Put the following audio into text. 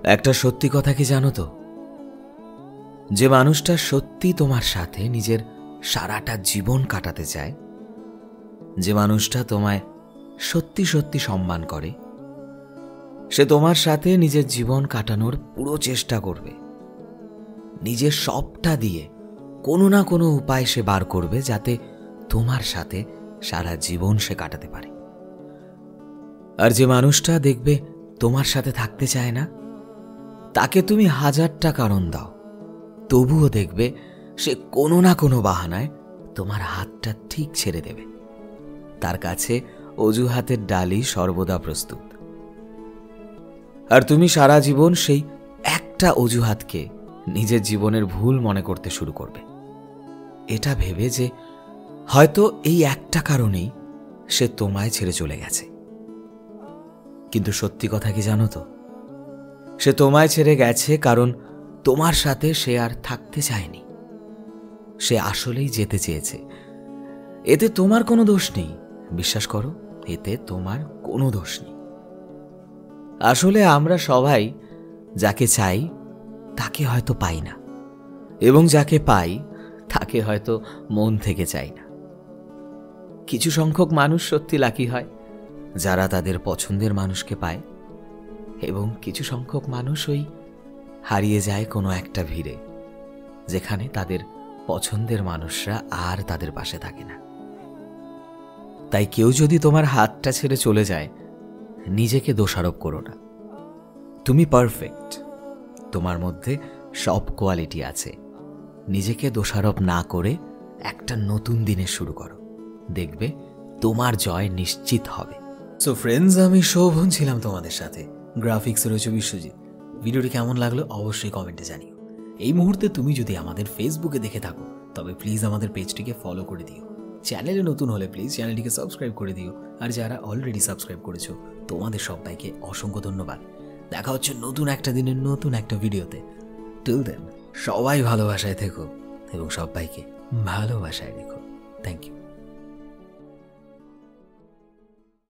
একটা সত্যি কথা কি জানো তো, যে মানুষটা সত্যি তোমার সাথে নিজের সারাটা জীবন কাটাতে চায়, যে মানুষটা তোমায় সত্যি সত্যি সম্মান করে, সে তোমার সাথে নিজের জীবন কাটানোর পুরো চেষ্টা করবে। নিজের সবটা দিয়ে কোনো না কোনো উপায় সে বার করবে যাতে তোমার সাথে সারা জীবন সে কাটাতে পারে। আর যে মানুষটা দেখবে তোমার সাথে থাকতে চায় না, তাকে তুমি 1000টা কারণ দাও, তবুও দেখবে সে কোনো না কোনো বাহানায় তোমার হাতটা ঠিক ছেড়ে দেবে। তার কাছে অজুহাতের ডালি সর্বদা প্রস্তুত। আর তুমি সারা জীবন সেই একটা অজুহাতকে নিজের জীবনের ভুল মনে করতে শুরু করবে, এটা ভেবে যে হয়তো এই একটা কারণেই সে তোমায় ছেড়ে চলে গেছে। কিন্তু সত্যি কথা কি জানো তো, সে তোমায় ছেড়ে গেছে কারণ তোমার সাথে সে আর থাকতে চায়নি। সে আসলেই যেতে চেয়েছে। এতে তোমার কোনো দোষ নেই, বিশ্বাস করো, এতে তোমার কোনো দোষ নেই। আসলে আমরা সবাই যাকে চাই তাকে হয়তো পাই না, এবং যাকে পাই তাকে হয়তো মন থেকে চাই না। কিছু সংখ্যক মানুষ সত্যি লাকি হয় যারা তাদের পছন্দের মানুষকে পায়, এবং কিছু সংখ্যক মানুষ ওই হারিয়ে যায় কোনো একটা ভিড়ে, যেখানে তাদের পছন্দের মানুষরা আর তাদের পাশে থাকে না। তাই কেউ যদি তোমার হাতটা ছেড়ে চলে যায়, নিজেকে দোষারোপ করো না। তুমি পারফেক্ট, তোমার মধ্যে সব কোয়ালিটি আছে। নিজেকে দোষারোপ না করে একটা নতুন দিনের শুরু করো, দেখবে তোমার জয় নিশ্চিত হবে। সো ফ্রেন্ডস, আমি শোভন ছিলাম তোমাদের সাথে, গ্রাফিক্সে রয়েছে বিশ্বজিৎ। ভিডিওটি কেমন লাগলো অবশ্যই কমেন্টে জানিও। এই মুহূর্তে তুমি যদি আমাদের ফেসবুকে দেখে থাকো তবে প্লিজ আমাদের পেজটিকে ফলো করে দিও। চ্যানেলে নতুন হলে প্লিজ চ্যানেলটিকে সাবস্ক্রাইব করে দিও। আর যারা অলরেডি সাবস্ক্রাইব করেছো তোমাদের সবাইকে অসংখ্য ধন্যবাদ। দেখা হচ্ছে নতুন একটা দিনের নতুন একটা ভিডিওতে। টিল দেন সবাই ভালোবাসায় থেকো এবং সবাইকে ভালোবাসায় রেখো। Thank you.